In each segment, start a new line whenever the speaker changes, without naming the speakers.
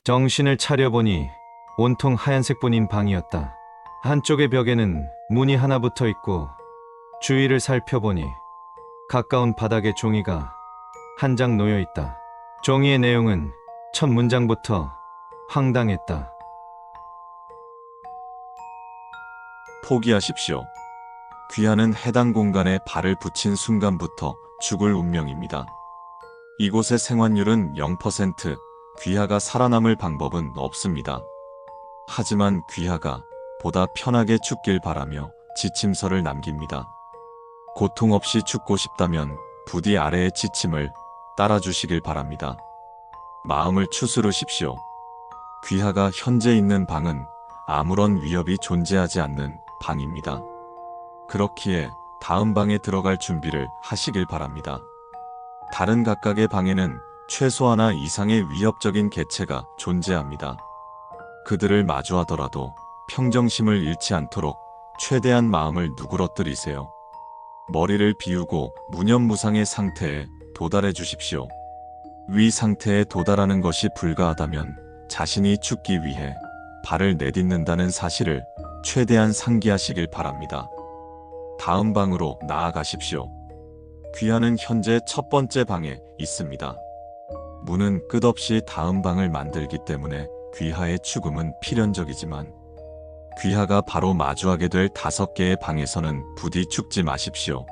정신을 차려보니 온통 하얀색뿐인 방이었다. 한쪽의 벽에는 문이 하나 붙어 있고 주위를 살펴보니 가까운 바닥에 종이가 한 장 놓여 있다. 종이의 내용은 첫 문장부터 황당했다.
포기하십시오. 귀하는 해당 공간에 발을 붙인 순간부터 죽을 운명입니다. 이곳의 생환율은 0%, 귀하가 살아남을 방법은 없습니다. 하지만 귀하가 보다 편하게 죽길 바라며 지침서를 남깁니다. 고통 없이 죽고 싶다면 부디 아래의 지침을 따라주시길 바랍니다. 마음을 추스르십시오. 귀하가 현재 있는 방은 아무런 위협이 존재하지 않는 방입니다. 그렇기에 다음 방에 들어갈 준비를 하시길 바랍니다. 다른 각각의 방에는 최소 하나 이상의 위협적인 개체가 존재합니다. 그들을 마주하더라도 평정심을 잃지 않도록 최대한 마음을 누그러뜨리세요. 머리를 비우고 무념무상의 상태에 도달해 주십시오. 위 상태에 도달하는 것이 불가하다면 자신이 죽기 위해 발을 내딛는다는 사실을 최대한 상기하시길 바랍니다. 다음 방으로 나아가십시오. 귀하는 현재 첫 번째 방에 있습니다. 문은 끝없이 다음 방을 만들기 때문에 귀하의 죽음은 필연적이지만 귀하가 바로 마주하게 될 5개의 방에서는 부디 죽지 마십시오.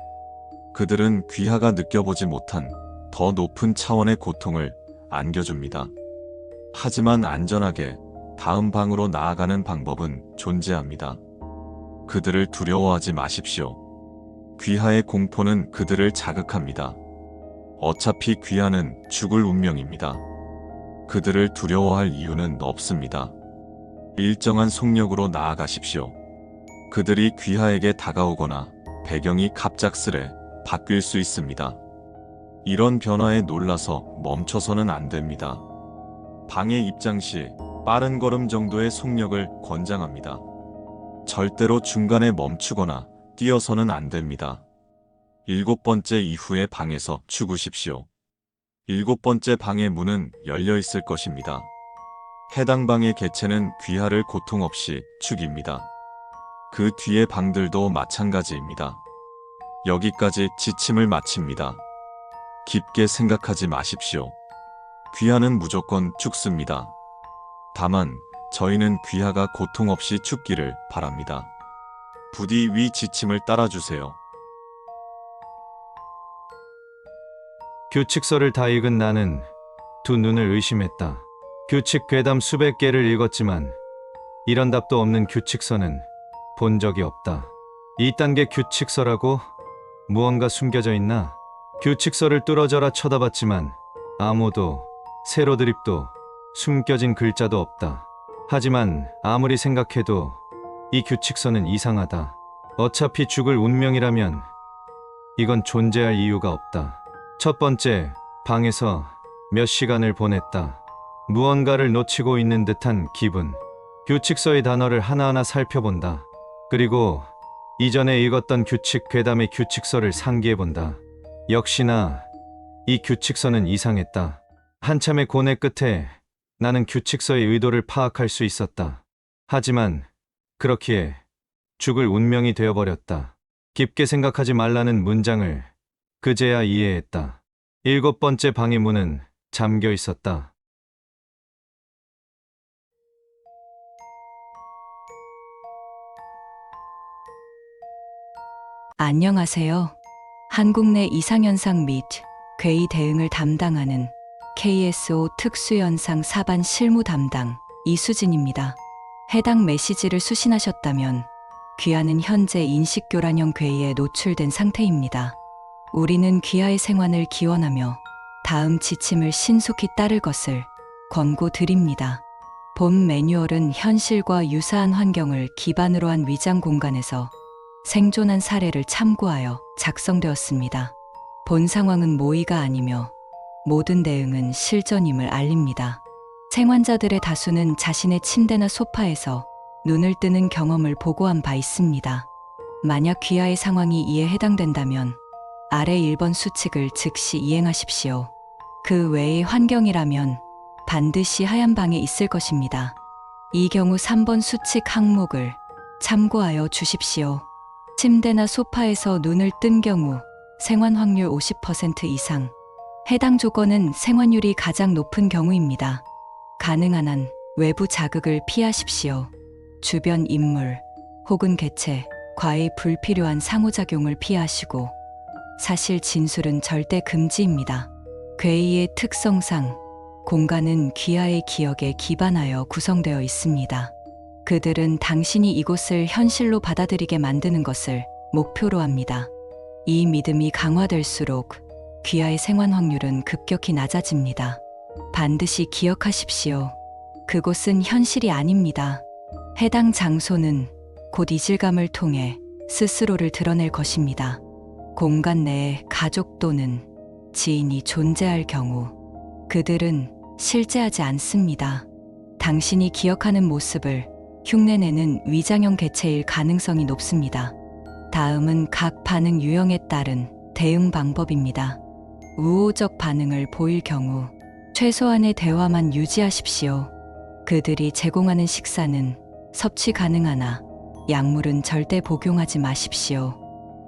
그들은 귀하가 느껴보지 못한 더 높은 차원의 고통을 안겨줍니다. 하지만 안전하게 다음 방으로 나아가는 방법은 존재합니다. 그들을 두려워하지 마십시오. 귀하의 공포는 그들을 자극합니다. 어차피 귀하는 죽을 운명입니다. 그들을 두려워할 이유는 없습니다. 일정한 속력으로 나아가십시오. 그들이 귀하에게 다가오거나 배경이 갑작스레 바뀔 수 있습니다. 이런 변화에 놀라서 멈춰서는 안 됩니다. 방에 입장 시 빠른 걸음 정도의 속력을 권장합니다. 절대로 중간에 멈추거나 뛰어서는 안 됩니다. 7번째 이후의 방에서 죽으십시오. 7번째 방의 문은 열려 있을 것입니다. 해당 방의 개체는 귀하를 고통 없이 죽입니다. 그 뒤의 방들도 마찬가지입니다. 여기까지 지침을 마칩니다. 깊게 생각하지 마십시오. 귀하는 무조건 죽습니다. 다만 저희는 귀하가 고통 없이 죽기를 바랍니다. 부디 위 지침을 따라주세요.
규칙서를 다 읽은 나는 두 눈을 의심했다. 규칙 괴담 수백 개를 읽었지만 이런 답도 없는 규칙서는 본 적이 없다. 2단계 규칙서라고 무언가 숨겨져 있나? 규칙서를 뚫어져라 쳐다봤지만 아무도 세로 드립도 숨겨진 글자도 없다. 하지만 아무리 생각해도 이 규칙서는 이상하다. 어차피 죽을 운명이라면 이건 존재할 이유가 없다. 첫 번째, 방에서 몇 시간을 보냈다. 무언가를 놓치고 있는 듯한 기분. 규칙서의 단어를 하나하나 살펴본다. 그리고 이전에 읽었던 규칙 괴담의 규칙서를 상기해본다. 역시나 이 규칙서는 이상했다. 한참의 고뇌 끝에 나는 규칙서의 의도를 파악할 수 있었다. 하지만 그렇기에 죽을 운명이 되어버렸다. 깊게 생각하지 말라는 문장을 그제야 이해했다. 7번째 방의 문은 잠겨 있었다.
안녕하세요. 한국 내 이상현상 및 괴이 대응을 담당하는 KSO 특수현상 사반 실무 담당 이수진입니다. 해당 메시지를 수신하셨다면 귀하는 현재 인식교란형 괴이에 노출된 상태입니다. 우리는 귀하의 생환을 기원하며 다음 지침을 신속히 따를 것을 권고드립니다. 본 매뉴얼은 현실과 유사한 환경을 기반으로 한 위장 공간에서 생존한 사례를 참고하여 작성되었습니다. 본 상황은 모의가 아니며 모든 대응은 실전임을 알립니다. 생환자들의 다수는 자신의 침대나 소파에서 눈을 뜨는 경험을 보고한 바 있습니다. 만약 귀하의 상황이 이에 해당된다면 아래 1번 수칙을 즉시 이행하십시오. 그 외의 환경이라면 반드시 하얀 방에 있을 것입니다. 이 경우 3번 수칙 항목을 참고하여 주십시오. 침대나 소파에서 눈을 뜬 경우 생환 확률 50% 이상. 해당 조건은 생환율이 가장 높은 경우입니다. 가능한 한 외부 자극을 피하십시오. 주변 인물 혹은 개체과의 불필요한 상호작용을 피하시고 사실 진술은 절대 금지입니다. 괴이의 특성상 공간은 귀하의 기억에 기반하여 구성되어 있습니다. 그들은 당신이 이곳을 현실로 받아들이게 만드는 것을 목표로 합니다. 이 믿음이 강화될수록 귀하의 생환 확률은 급격히 낮아집니다. 반드시 기억하십시오. 그곳은 현실이 아닙니다. 해당 장소는 곧 이질감을 통해 스스로를 드러낼 것입니다. 공간 내에 가족 또는 지인이 존재할 경우 그들은 실제하지 않습니다. 당신이 기억하는 모습을 흉내내는 위장형 개체일 가능성이 높습니다. 다음은 각 반응 유형에 따른 대응 방법입니다. 우호적 반응을 보일 경우 최소한의 대화만 유지하십시오. 그들이 제공하는 식사는 섭취 가능하나 약물은 절대 복용하지 마십시오.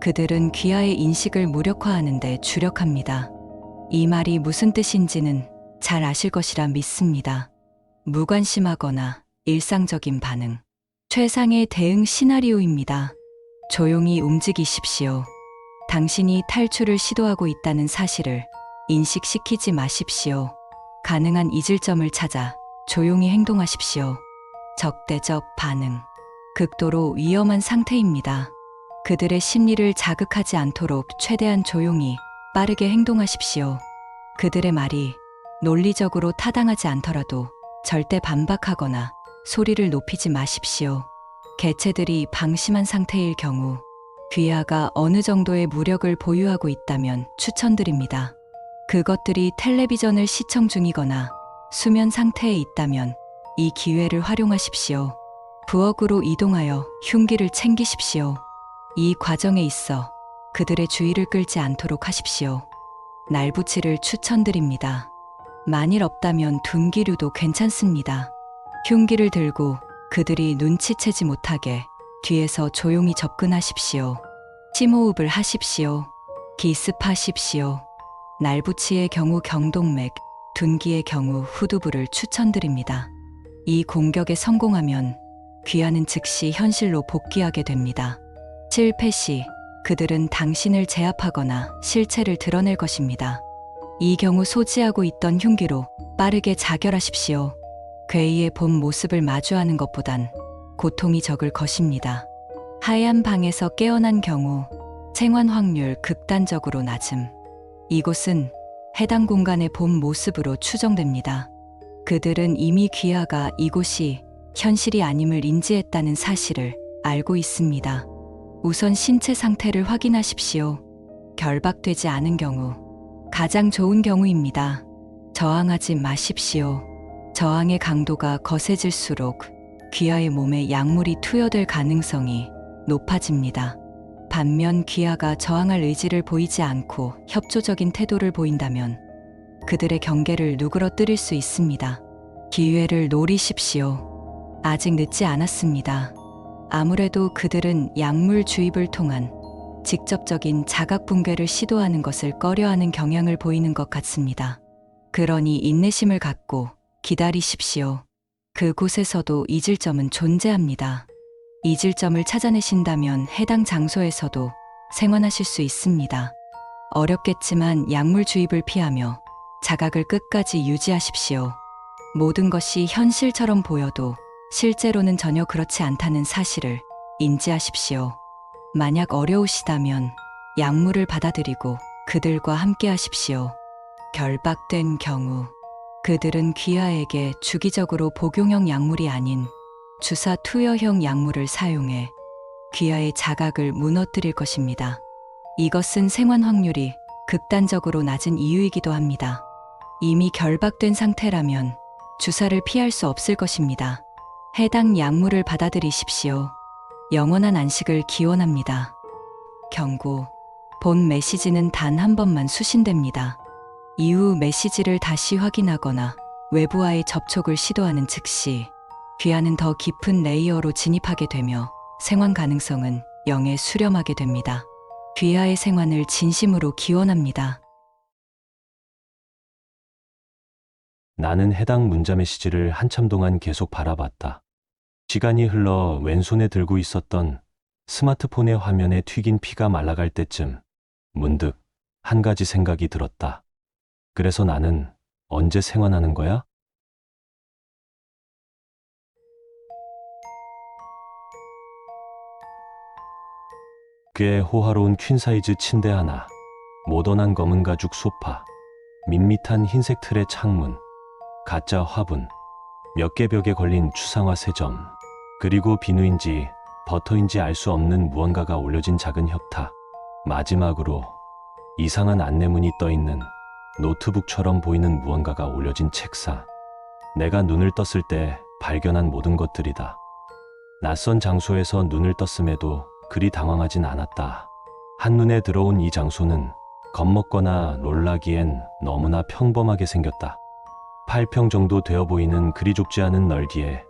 그들은 귀하의 인식을 무력화하는 데 주력합니다. 이 말이 무슨 뜻인지는 잘 아실 것이라 믿습니다. 무관심하거나 일상적인 반응. 최상의 대응 시나리오입니다. 조용히 움직이십시오. 당신이 탈출을 시도하고 있다는 사실을 인식시키지 마십시오. 가능한 잊을 점을 찾아 조용히 행동하십시오. 적대적 반응. 극도로 위험한 상태입니다. 그들의 심리를 자극하지 않도록 최대한 조용히 빠르게 행동하십시오. 그들의 말이 논리적으로 타당하지 않더라도 절대 반박하거나 소리를 높이지 마십시오. 개체들이 방심한 상태일 경우 귀하가 어느 정도의 무력을 보유하고 있다면 추천드립니다. 그것들이 텔레비전을 시청 중이거나 수면 상태에 있다면 이 기회를 활용하십시오. 부엌으로 이동하여 흉기를 챙기십시오. 이 과정에 있어 그들의 주의를 끌지 않도록 하십시오. 날붙이를 추천드립니다. 만일 없다면 둔기류도 괜찮습니다. 흉기를 들고 그들이 눈치채지 못하게 뒤에서 조용히 접근하십시오. 심호흡을 하십시오. 기습하십시오. 날붙이의 경우 경동맥, 둔기의 경우 후두부를 추천드립니다. 이 공격에 성공하면 귀하는 즉시 현실로 복귀하게 됩니다. 실패 시 그들은 당신을 제압하거나 실체를 드러낼 것입니다. 이 경우 소지하고 있던 흉기로 빠르게 자결하십시오. 괴이의 본 모습을 마주하는 것보단 고통이 적을 것입니다. 하얀 방에서 깨어난 경우 생환 확률 극단적으로 낮음. 이곳은 해당 공간의 본 모습으로 추정됩니다. 그들은 이미 귀하가 이곳이 현실이 아님을 인지했다는 사실을 알고 있습니다. 우선 신체 상태를 확인하십시오. 결박되지 않은 경우 가장 좋은 경우입니다. 저항하지 마십시오. 저항의 강도가 거세질수록 귀하의 몸에 약물이 투여될 가능성이 높아집니다. 반면 귀하가 저항할 의지를 보이지 않고 협조적인 태도를 보인다면 그들의 경계를 누그러뜨릴 수 있습니다. 기회를 노리십시오. 아직 늦지 않았습니다. 아무래도 그들은 약물 주입을 통한 직접적인 자각 붕괴를 시도하는 것을 꺼려하는 경향을 보이는 것 같습니다. 그러니 인내심을 갖고 기다리십시오. 그곳에서도 잊을 점은 존재합니다. 잊을 점을 찾아내신다면 해당 장소에서도 생활하실 수 있습니다. 어렵겠지만 약물 주입을 피하며 자각을 끝까지 유지하십시오. 모든 것이 현실처럼 보여도 실제로는 전혀 그렇지 않다는 사실을 인지하십시오. 만약 어려우시다면 약물을 받아들이고 그들과 함께 하십시오. 결박된 경우 그들은 귀하에게 주기적으로 복용형 약물이 아닌 주사 투여형 약물을 사용해 귀하의 자각을 무너뜨릴 것입니다. 이것은 생환 확률이 극단적으로 낮은 이유이기도 합니다. 이미 결박된 상태라면 주사를 피할 수 없을 것입니다. 해당 약물을 받아들이십시오. 영원한 안식을 기원합니다. 경고. 본 메시지는 단 한 번만 수신됩니다. 이후 메시지를 다시 확인하거나 외부와의 접촉을 시도하는 즉시 귀하는 더 깊은 레이어로 진입하게 되며 생환 가능성은 0에 수렴하게 됩니다. 귀하의 생환을 진심으로 기원합니다.
나는 해당 문자 메시지를 한참 동안 계속 바라봤다. 시간이 흘러 왼손에 들고 있었던 스마트폰의 화면에 튀긴 피가 말라갈 때쯤 문득 한 가지 생각이 들었다. 그래서 나는 언제 생환하는 거야? 꽤 호화로운 퀸사이즈 침대 하나, 모던한 검은 가죽 소파, 밋밋한 흰색 틀의 창문, 가짜 화분, 몇 개 벽에 걸린 추상화 세점, 그리고 비누인지 버터인지 알 수 없는 무언가가 올려진 작은 협탁, 마지막으로 이상한 안내문이 떠있는 노트북처럼 보이는 무언가가 올려진 책상. 내가 눈을 떴을 때 발견한 모든 것들이다. 낯선 장소에서 눈을 떴음에도 그리 당황하진 않았다. 한눈에 들어온 이 장소는 겁먹거나 놀라기엔 너무나 평범하게 생겼다. 8평 정도 되어 보이는 그리 좁지 않은 넓이에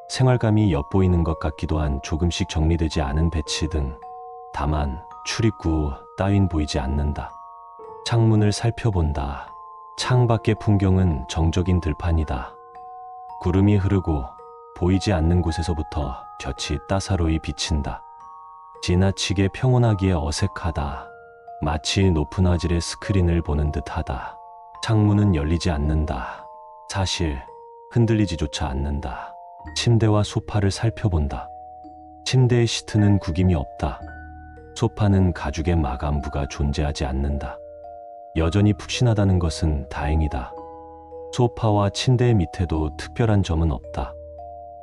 생활감이 엿보이는 것 같기도 한 조금씩 정리되지 않은 배치 등, 다만 출입구 따윈 보이지 않는다. 창문을 살펴본다. 창밖의 풍경은 정적인 들판이다. 구름이 흐르고 보이지 않는 곳에서부터 볕이 따사로이 비친다. 지나치게 평온하기에 어색하다. 마치 높은 화질의 스크린을 보는 듯하다. 창문은 열리지 않는다. 사실 흔들리지조차 않는다. 침대와 소파를 살펴본다. 침대의 시트는 구김이 없다. 소파는 가죽의 마감부가 존재하지 않는다. 여전히 푹신하다는 것은 다행이다. 소파와 침대 밑에도 특별한 점은 없다.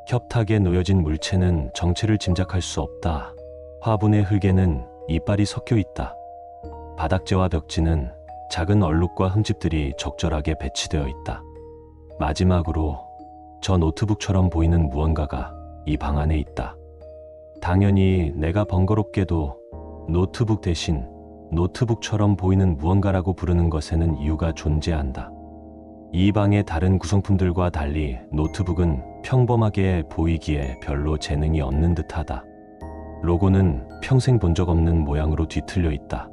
협탁에 놓여진 물체는 정체를 짐작할 수 없다. 화분의 흙에는 이빨이 섞여 있다. 바닥재와 벽지는 작은 얼룩과 흠집들이 적절하게 배치되어 있다. 마지막으로 저 노트북처럼 보이는 무언가가 이 방 안에 있다. 당연히 내가 번거롭게도 노트북 대신 노트북처럼 보이는 무언가라고 부르는 것에는 이유가 존재한다. 이 방의 다른 구성품들과 달리 노트북은 평범하게 보이기에 별로 재능이 없는 듯하다. 로고는 평생 본 적 없는 모양으로 뒤틀려 있다.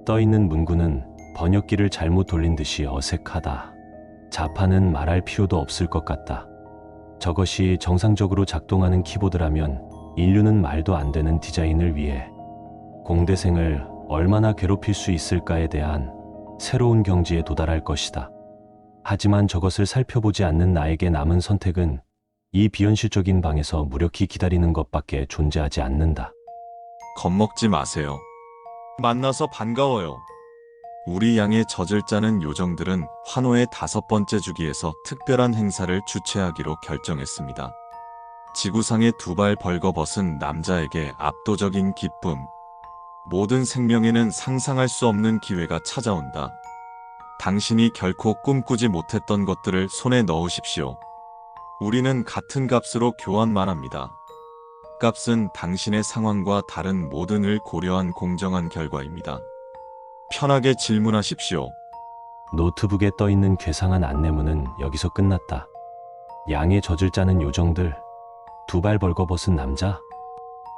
떠있는 문구는 번역기를 잘못 돌린 듯이 어색하다. 자판은 말할 필요도 없을 것 같다. 저것이 정상적으로 작동하는 키보드라면 인류는 말도 안 되는 디자인을 위해 공대생을 얼마나 괴롭힐 수 있을까에 대한 새로운 경지에 도달할 것이다. 하지만 저것을 살펴보지 않는 나에게 남은 선택은 이 비현실적인 방에서 무력히 기다리는 것밖에 존재하지 않는다.
겁먹지 마세요. 만나서 반가워요. 우리 양의 저질자는 요정들은 환호의 5번째 주기에서 특별한 행사를 주최하기로 결정했습니다. 지구상의 2발 벌거벗은 남자에게 압도적인 기쁨. 모든 생명에는 상상할 수 없는 기회가 찾아온다. 당신이 결코 꿈꾸지 못했던 것들을 손에 넣으십시오. 우리는 같은 값으로 교환만 합니다. 값은 당신의 상황과 다른 모든을 고려한 공정한 결과입니다. 편하게 질문하십시오.
노트북에 떠있는 괴상한 안내문은 여기서 끝났다. 양의 젖을 짜는 요정들, 2발 벌거벗은 남자.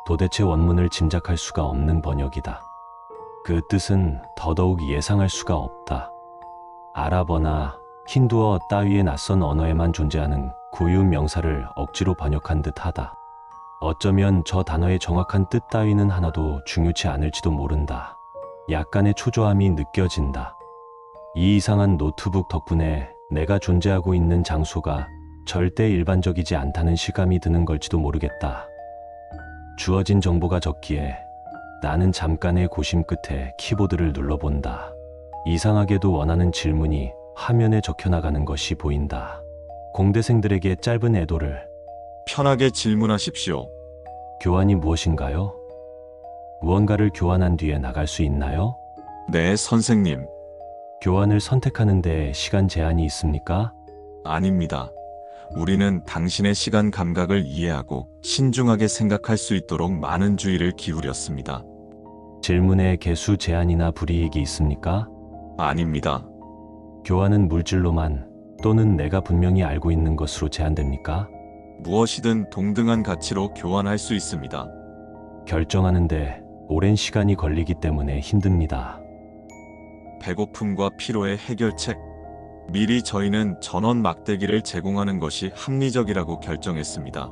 도대체 원문을 짐작할 수가 없는 번역이다. 그 뜻은 더더욱 예상할 수가 없다. 아랍어나 힌두어 따위의 낯선 언어에만 존재하는 고유 명사를 억지로 번역한 듯하다. 어쩌면 저 단어의 정확한 뜻 따위는 하나도 중요치 않을지도 모른다. 약간의 초조함이 느껴진다. 이 이상한 노트북 덕분에 내가 존재하고 있는 장소가 절대 일반적이지 않다는 실감이 드는 걸지도 모르겠다. 주어진 정보가 적기에 나는 잠깐의 고심 끝에 키보드를 눌러본다. 이상하게도 원하는 질문이 화면에 적혀나가는 것이 보인다. 공대생들에게 짧은 애도를.
편하게 질문하십시오.
교환이 무엇인가요? 무언가를 교환한 뒤에 나갈 수 있나요?
네, 선생님.
교환을 선택하는 데 시간 제한이 있습니까?
아닙니다. 우리는 당신의 시간 감각을 이해하고 신중하게 생각할 수 있도록 많은 주의를 기울였습니다.
질문에 개수 제한이나 불이익이 있습니까?
아닙니다.
교환은 물질로만 또는 내가 분명히 알고 있는 것으로 제한됩니까?
무엇이든 동등한 가치로 교환할 수 있습니다.
결정하는데 오랜 시간이 걸리기 때문에 힘듭니다.
배고픔과 피로의 해결책. 미리 저희는 전원 막대기를 제공하는 것이 합리적이라고 결정했습니다.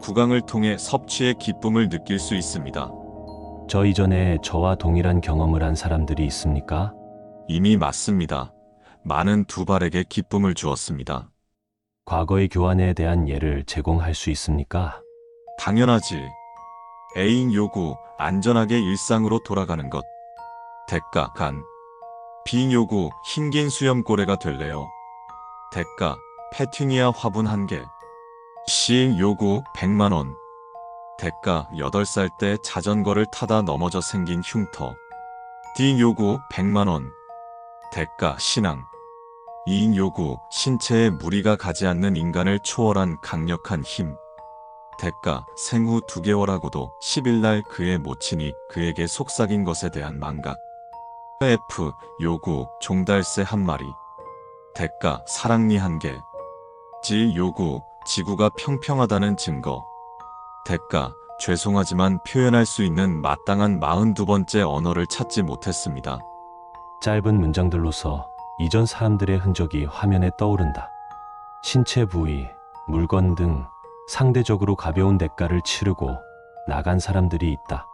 구강을 통해 섭취의 기쁨을 느낄 수 있습니다.
저 이전에 저와 동일한 경험을 한 사람들이 있습니까?
이미 맞습니다. 많은 두발에게 기쁨을 주었습니다.
과거의 교환에 대한 예를 제공할 수 있습니까?
당연하지. 애인 요구, 안전하게 일상으로 돌아가는 것. 대가, 간. 비 요구, 흰긴 수염고래가 될래요. 대가, 페튜니아 화분 1개. 시 요구, 100만원. 대가, 8살 때 자전거를 타다 넘어져 생긴 흉터. 디 요구, 100만원. 대가, 신앙. 이인 요구, 신체에 무리가 가지 않는 인간을 초월한 강력한 힘. 대가, 생후 2개월하고도 10일날 그의 모친이 그에게 속삭인 것에 대한 망각. F, 요구, 종달새 1마리. 대가, 사랑니 1개. G, 요구, 지구가 평평하다는 증거. 대가, 죄송하지만 표현할 수 있는 마땅한 42번째 언어를 찾지 못했습니다.
짧은 문장들로서 이전 사람들의 흔적이 화면에 떠오른다. 신체 부위, 물건 등 상대적으로 가벼운 대가를 치르고 나간 사람들이 있다.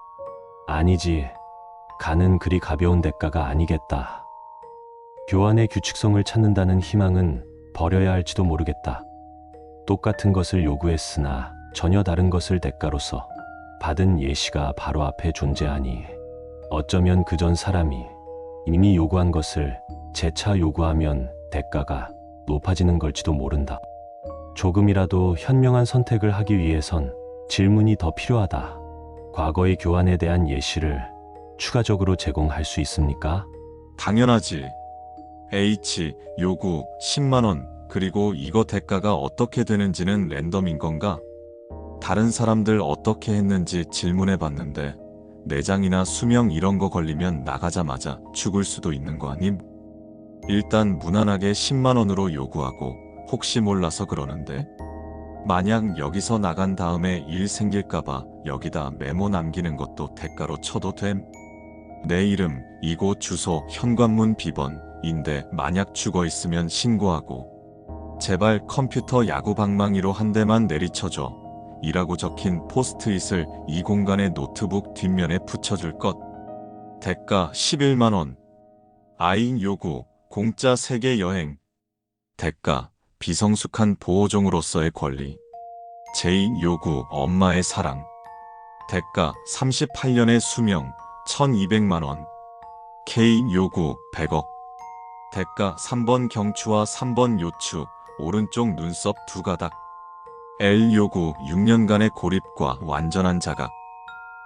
아니지. 간은 그리 가벼운 대가가 아니겠다. 교환의 규칙성을 찾는다는 희망은 버려야 할지도 모르겠다. 똑같은 것을 요구했으나 전혀 다른 것을 대가로서 받은 예시가 바로 앞에 존재하니 어쩌면 그 전 사람이 이미 요구한 것을 재차 요구하면 대가가 높아지는 걸지도 모른다. 조금이라도 현명한 선택을 하기 위해선 질문이 더 필요하다. 과거의 교환에 대한 예시를 추가적으로 제공할 수 있습니까?
당연하지. H, 요구, 10만원, 그리고 이거 대가가 어떻게 되는지는 랜덤인 건가? 다른 사람들 어떻게 했는지 질문해 봤는데, 내장이나 수명 이런 거 걸리면 나가자마자 죽을 수도 있는 거 아님? 일단 무난하게 10만원으로 요구하고, 혹시 몰라서 그러는데? 만약 여기서 나간 다음에 일 생길까봐 여기다 메모 남기는 것도 대가로 쳐도 됨? 내 이름, 이곳 주소, 현관문 비번인데 만약 죽어 있으면 신고하고 제발 컴퓨터 야구 방망이로 한 대만 내리쳐줘 이라고 적힌 포스트잇을 이 공간의 노트북 뒷면에 붙여줄 것. 대가 11만원. 아인 요구, 공짜 세계 여행. 대가, 비성숙한 보호종으로서의 권리. 제인 요구, 엄마의 사랑. 대가, 38년의 수명, 1200만원. K 요구, 100억. 대가, 3번 경추와 3번 요추, 오른쪽 눈썹 2가닥. L 요구, 6년간의 고립과 완전한 자각.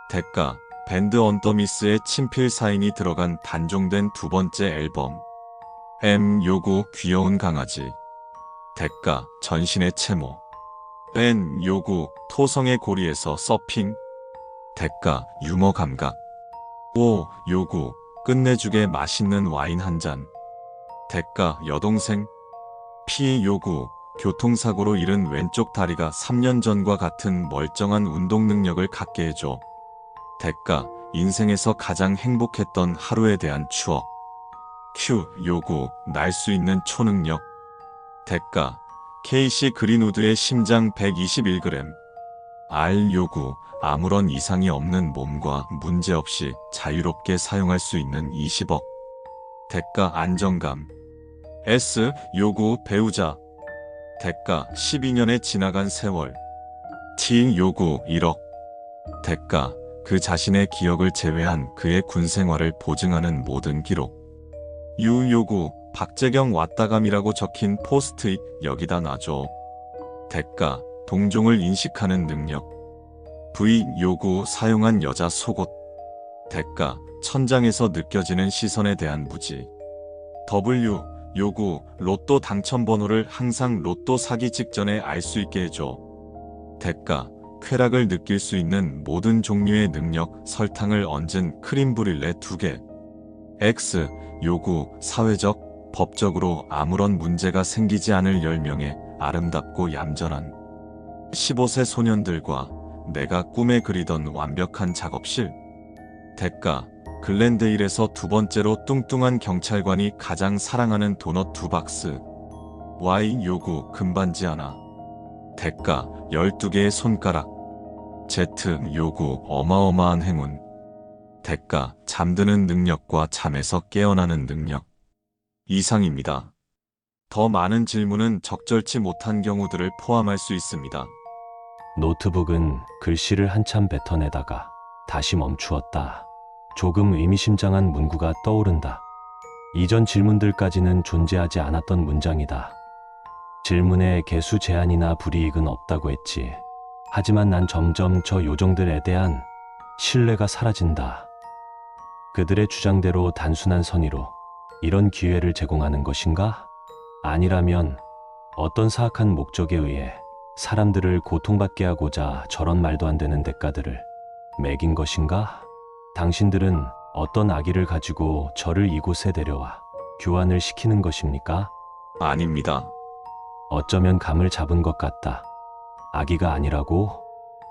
대가, 밴드 언더미스의 친필 사인이 들어간 단종된 2번째 앨범. M 요구, 귀여운 강아지. 대가, 전신의 채모. N 요구, 토성의 고리에서 서핑. 대가, 유머 감각. O 요구, 끝내주게 맛있는 와인 한 잔. 대가, 여동생. P 요구, 교통사고로 잃은 왼쪽 다리가 3년 전과 같은 멀쩡한 운동 능력을 갖게 해줘. 대가, 인생에서 가장 행복했던 하루에 대한 추억. Q 요구, 날 수 있는 초능력. 대가, KC 그린우드의 심장 121g. R 요구, 아무런 이상이 없는 몸과 문제없이 자유롭게 사용할 수 있는 20억. 대가, 안정감. S 요구, 배우자. 대가, 12년의 지나간 세월. T 요구, 1억. 대가, 그 자신의 기억을 제외한 그의 군 생활을 보증하는 모든 기록. U 요구, 박재경 왔다감이라고 적힌 포스트잇 여기다 놔줘. 대가, 동종을 인식하는 능력. V 요구, 사용한 여자 속옷. 대가, 천장에서 느껴지는 시선에 대한 무지. W 요구, 로또 당첨번호를 항상 로또 사기 직전에 알 수 있게 해줘. 대가, 쾌락을 느낄 수 있는 모든 종류의 능력, 설탕을 얹은 크림 브릴레 2개. X 요구, 사회적 법적으로 아무런 문제가 생기지 않을 10명의 아름답고 얌전한 15세 소년들과 내가 꿈에 그리던 완벽한 작업실. 대가, 글렌데일에서 두 번째로 뚱뚱한 경찰관이 가장 사랑하는 도넛 2박스. Y 요구 금반지 하나. 대가, 12개의 손가락. Z 요구 어마어마한 행운. 대가, 잠드는 능력과 잠에서 깨어나는 능력. 이상입니다. 더 많은 질문은 적절치 못한 경우들을 포함할 수 있습니다.
노트북은 글씨를 한참 뱉어내다가 다시 멈추었다. 조금 의미심장한 문구가 떠오른다. 이전 질문들까지는 존재하지 않았던 문장이다. 질문에 개수 제한이나 불이익은 없다고 했지. 하지만 난 점점 저 요정들에 대한 신뢰가 사라진다. 그들의 주장대로 단순한 선의로 이런 기회를 제공하는 것인가? 아니라면 어떤 사악한 목적에 의해 사람들을 고통받게 하고자 저런 말도 안 되는 대가들을 매긴 것인가? 당신들은 어떤 악의를 가지고 저를 이곳에 데려와 교환을 시키는 것입니까?
아닙니다.
어쩌면 감을 잡은 것 같다. 악의가 아니라고?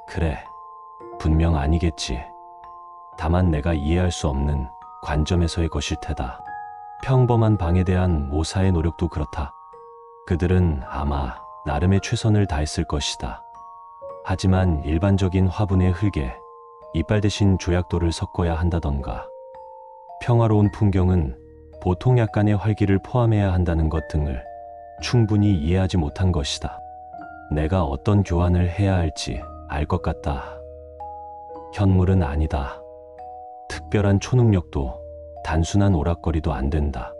그래, 분명 아니겠지. 다만 내가 이해할 수 없는 관점에서의 것일 테다. 평범한 방에 대한 모사의 노력도 그렇다. 그들은 아마 나름의 최선을 다했을 것이다. 하지만 일반적인 화분의 흙에 이빨 대신 조약돌을 섞어야 한다던가, 평화로운 풍경은 보통 약간의 활기를 포함해야 한다는 것 등을 충분히 이해하지 못한 것이다. 내가 어떤 교환을 해야 할지 알 것 같다. 현물은 아니다. 특별한 초능력도 단순한 오락거리도 안 된다.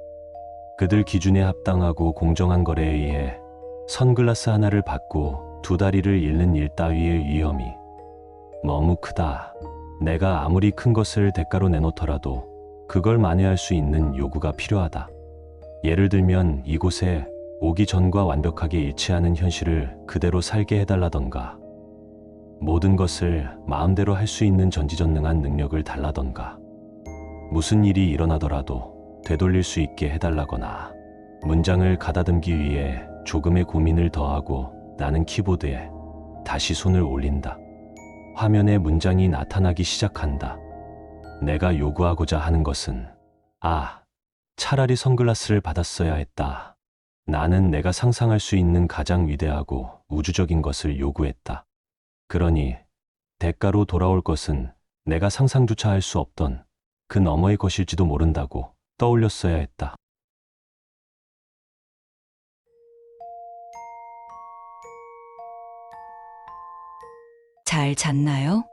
그들 기준에 합당하고 공정한 거래에 의해 선글라스 하나를 받고 2다리를 잃는 일 따위의 위험이 너무 크다. 내가 아무리 큰 것을 대가로 내놓더라도 그걸 만회할 수 있는 요구가 필요하다. 예를 들면 이곳에 오기 전과 완벽하게 일치하는 현실을 그대로 살게 해달라던가, 모든 것을 마음대로 할 수 있는 전지전능한 능력을 달라던가, 무슨 일이 일어나더라도 되돌릴 수 있게 해달라거나. 문장을 가다듬기 위해 조금의 고민을 더하고 나는 키보드에 다시 손을 올린다. 화면에 문장이 나타나기 시작한다. 내가 요구하고자 하는 것은, 차라리 선글라스를 받았어야 했다. 나는 내가 상상할 수 있는 가장 위대하고 우주적인 것을 요구했다. 그러니 대가로 돌아올 것은 내가 상상조차 할 수 없던 그 너머의 것일지도 모른다고 떠올렸어야 했다.
잘 잤나요?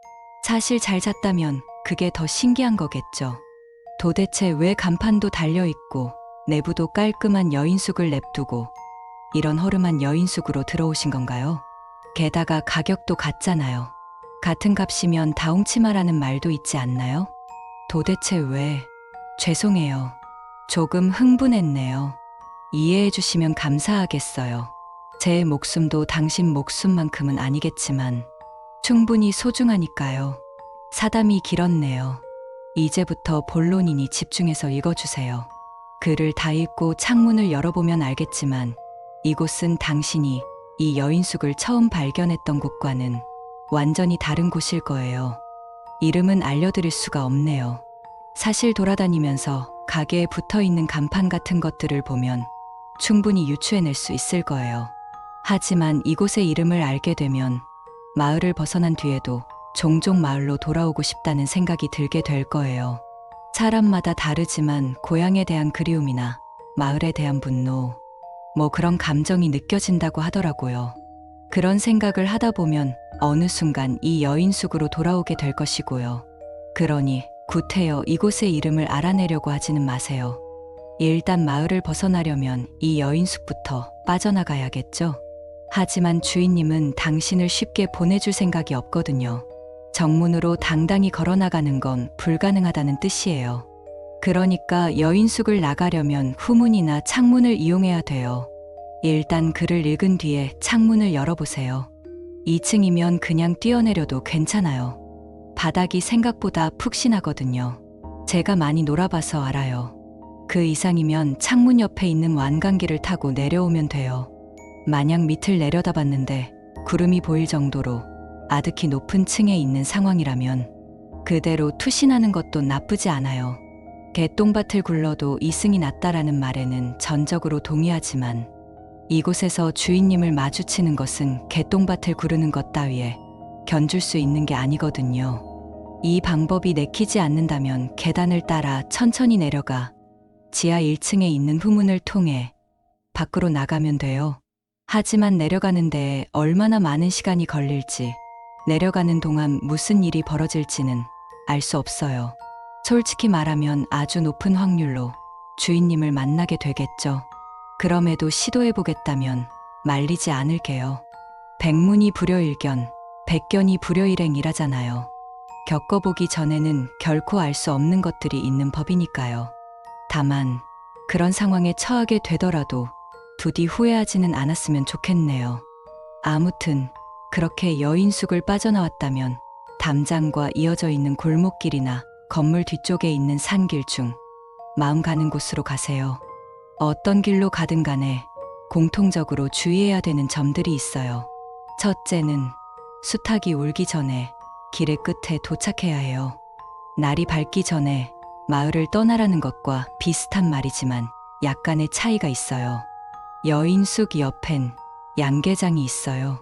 사실 잘 잤다면 그게 더 신기한 거겠죠. 도대체 왜 간판도 달려있고 내부도 깔끔한 여인숙을 냅두고 이런 허름한 여인숙으로 들어오신 건가요? 게다가 가격도 같잖아요. 같은 값이면 다 웅치마라는 말도 있지 않나요? 도대체 왜? 죄송해요. 조금 흥분했네요. 이해해 주시면 감사하겠어요. 제 목숨도 당신 목숨만큼은 아니겠지만 충분히 소중하니까요. 사담이 길었네요. 이제부터 본론이니 집중해서 읽어주세요. 글을 다 읽고 창문을 열어보면 알겠지만 이곳은 당신이 이 여인숙을 처음 발견했던 곳과는 완전히 다른 곳일 거예요. 이름은 알려드릴 수가 없네요. 사실 돌아다니면서 가게에 붙어있는 간판 같은 것들을 보면 충분히 유추해낼 수 있을 거예요. 하지만 이곳의 이름을 알게 되면 마을을 벗어난 뒤에도 종종 마을로 돌아오고 싶다는 생각이 들게 될 거예요. 사람마다 다르지만 고향에 대한 그리움이나 마을에 대한 분노, 그런 감정이 느껴진다고 하더라고요. 그런 생각을 하다 보면 어느 순간 이 여인숙으로 돌아오게 될 것이고요. 그러니 구태여 이곳의 이름을 알아내려고 하지는 마세요. 일단 마을을 벗어나려면 이 여인숙부터 빠져나가야겠죠. 하지만 주인님은 당신을 쉽게 보내줄 생각이 없거든요. 정문으로 당당히 걸어나가는 건 불가능하다는 뜻이에요. 그러니까 여인숙을 나가려면 후문이나 창문을 이용해야 돼요. 일단 글을 읽은 뒤에 창문을 열어보세요. 2층이면 그냥 뛰어내려도 괜찮아요. 바닥이 생각보다 푹신하거든요. 제가 많이 놀아봐서 알아요. 그 이상이면 창문 옆에 있는 완강기를 타고 내려오면 돼요. 마냥 밑을 내려다봤는데 구름이 보일 정도로 아득히 높은 층에 있는 상황이라면 그대로 투신하는 것도 나쁘지 않아요. 개똥밭을 굴러도 이승이 낫다라는 말에는 전적으로 동의하지만 이곳에서 주인님을 마주치는 것은 개똥밭을 구르는 것 따위에 견줄 수 있는 게 아니거든요. 이 방법이 내키지 않는다면 계단을 따라 천천히 내려가 지하 1층에 있는 후문을 통해 밖으로 나가면 돼요. 하지만 내려가는 데에 얼마나 많은 시간이 걸릴지, 내려가는 동안 무슨 일이 벌어질지는 알 수 없어요. 솔직히 말하면 아주 높은 확률로 주인님을 만나게 되겠죠. 그럼에도 시도해보겠다면 말리지 않을게요. 백문이 불여일견, 백견이 불여일행이라잖아요. 겪어보기 전에는 결코 알 수 없는 것들이 있는 법이니까요. 다만 그런 상황에 처하게 되더라도 부디 후회하지는 않았으면 좋겠네요. 아무튼 그렇게 여인숙을 빠져나왔다면 담장과 이어져 있는 골목길이나 건물 뒤쪽에 있는 산길 중 마음 가는 곳으로 가세요. 어떤 길로 가든 간에 공통적으로 주의해야 되는 점들이 있어요. 첫째는 수탉이 울기 전에 길의 끝에 도착해야 해요. 날이 밝기 전에 마을을 떠나라는 것과 비슷한 말이지만 약간의 차이가 있어요. 여인숙 옆엔 양계장이 있어요.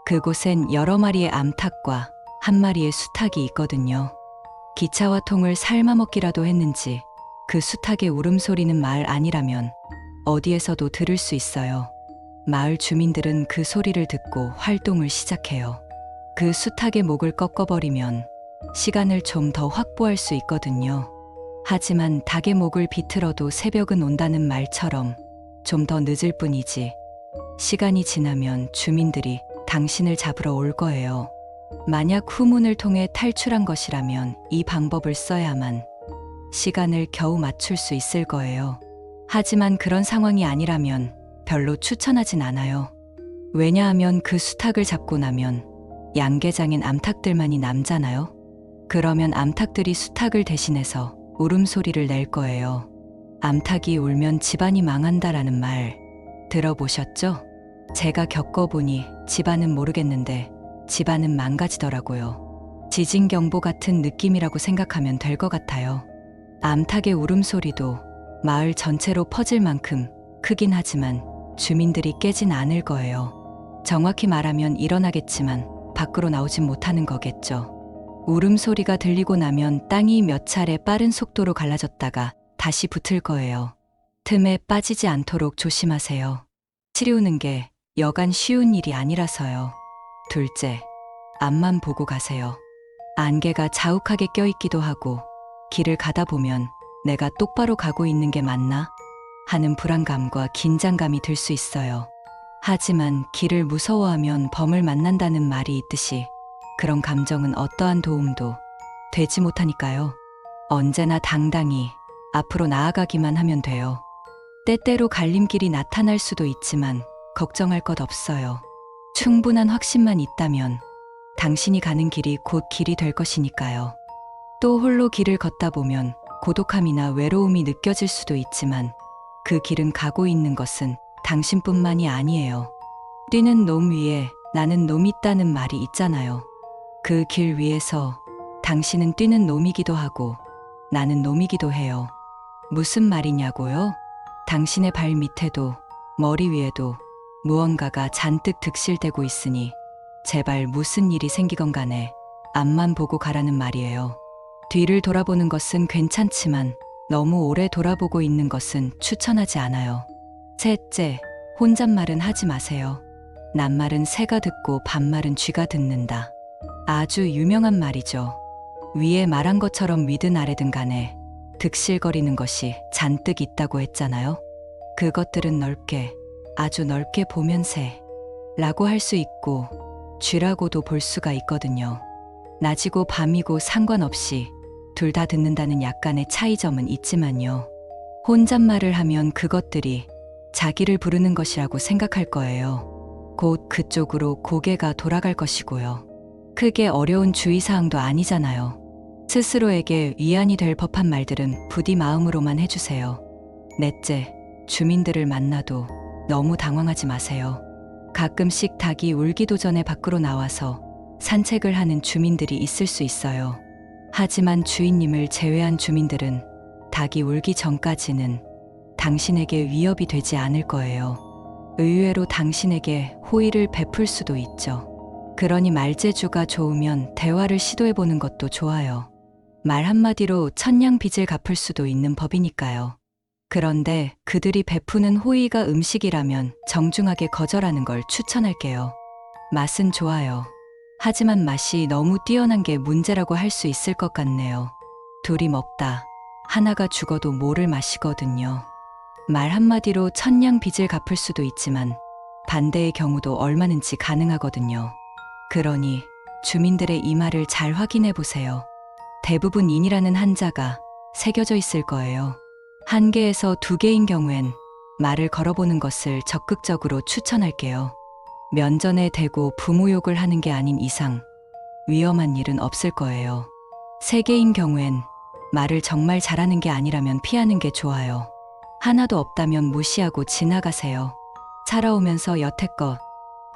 그곳엔 여러 마리의 암탉과 한 마리의 수탉이 있거든요. 기차와 통을 삶아먹기라도 했는지 그 수탉의 울음소리는 마을 아니라면 어디에서도 들을 수 있어요. 마을 주민들은 그 소리를 듣고 활동을 시작해요. 그 수탉의 목을 꺾어버리면 시간을 좀 더 확보할 수 있거든요. 하지만 닭의 목을 비틀어도 새벽은 온다는 말처럼 좀 더 늦을 뿐이지 시간이 지나면 주민들이 당신을 잡으러 올 거예요. 만약 후문을 통해 탈출한 것이라면 이 방법을 써야만 시간을 겨우 맞출 수 있을 거예요. 하지만 그런 상황이 아니라면 별로 추천하진 않아요. 왜냐하면 그 수탉을 잡고 나면 양계장엔 암탉들만이 남잖아요. 그러면 암탉들이 수탉을 대신해서 울음소리를 낼 거예요. 암탉이 울면 집안이 망한다라는 말 들어보셨죠? 제가 겪어보니 집안은 모르겠는데 집안은 망가지더라고요. 지진경보 같은 느낌이라고 생각하면 될 것 같아요. 암탉의 울음소리도 마을 전체로 퍼질 만큼 크긴 하지만 주민들이 깨진 않을 거예요. 정확히 말하면 일어나겠지만 밖으로 나오진 못하는 거겠죠. 울음소리가 들리고 나면 땅이 몇 차례 빠른 속도로 갈라졌다가 다시 붙을 거예요. 틈에 빠지지 않도록 조심하세요. 치우는 게 여간 쉬운 일이 아니라서요. 둘째, 앞만 보고 가세요. 안개가 자욱하게 껴있기도 하고 길을 가다 보면 내가 똑바로 가고 있는 게 맞나? 하는 불안감과 긴장감이 들 수 있어요. 하지만 길을 무서워하면 범을 만난다는 말이 있듯이 그런 감정은 어떠한 도움도 되지 못하니까요. 언제나 당당히 앞으로 나아가기만 하면 돼요. 때때로 갈림길이 나타날 수도 있지만 걱정할 것 없어요. 충분한 확신만 있다면 당신이 가는 길이 곧 길이 될 것이니까요. 또 홀로 길을 걷다 보면 고독함이나 외로움이 느껴질 수도 있지만 그 길은 가고 있는 것은 당신뿐만이 아니에요. 뛰는 놈 위에 나는 놈 있다는 말이 있잖아요. 그 길 위에서 당신은 뛰는 놈이기도 하고 나는 놈이기도 해요. 무슨 말이냐고요? 당신의 발 밑에도 머리 위에도 무언가가 잔뜩 득실대고 있으니 제발 무슨 일이 생기건 간에 앞만 보고 가라는 말이에요. 뒤를 돌아보는 것은 괜찮지만 너무 오래 돌아보고 있는 것은 추천하지 않아요. 셋째, 혼잣말은 하지 마세요. 낱말은 새가 듣고 반말은 쥐가 듣는다. 아주 유명한 말이죠. 위에 말한 것처럼 위든 아래든 간에 득실거리는 것이 잔뜩 있다고 했잖아요. 그것들은 넓게, 아주 넓게 보면 새라고 할 수 있고 쥐라고도 볼 수가 있거든요. 낮이고 밤이고 상관없이 둘 다 듣는다는 약간의 차이점은 있지만요. 혼잣말을 하면 그것들이 자기를 부르는 것이라고 생각할 거예요. 곧 그쪽으로 고개가 돌아갈 것이고요. 크게 어려운 주의사항도 아니잖아요. 스스로에게 위안이 될 법한 말들은 부디 마음으로만 해주세요. 넷째, 주민들을 만나도 너무 당황하지 마세요. 가끔씩 닭이 울기도 전에 밖으로 나와서 산책을 하는 주민들이 있을 수 있어요. 하지만 주인님을 제외한 주민들은 닭이 울기 전까지는 당신에게 위협이 되지 않을 거예요. 의외로 당신에게 호의를 베풀 수도 있죠. 그러니 말재주가 좋으면 대화를 시도해보는 것도 좋아요. 말 한마디로 천냥 빚을 갚을 수도 있는 법이니까요. 그런데 그들이 베푸는 호의가 음식이라면 정중하게 거절하는 걸 추천할게요. 맛은 좋아요. 하지만 맛이 너무 뛰어난 게 문제라고 할 수 있을 것 같네요. 둘이 먹다 하나가 죽어도 모를 맛이거든요. 말 한마디로 천냥 빚을 갚을 수도 있지만 반대의 경우도 얼마든지 가능하거든요. 그러니 주민들의 이 말을 잘 확인해 보세요. 대부분 인이라는 한자가 새겨져 있을 거예요. 1개에서 2개인 경우엔 말을 걸어보는 것을 적극적으로 추천할게요. 면전에 대고 부모 욕을 하는 게 아닌 이상 위험한 일은 없을 거예요. 3개인 경우엔 말을 정말 잘하는 게 아니라면 피하는 게 좋아요. 하나도 없다면 무시하고 지나가세요. 살아오면서 여태껏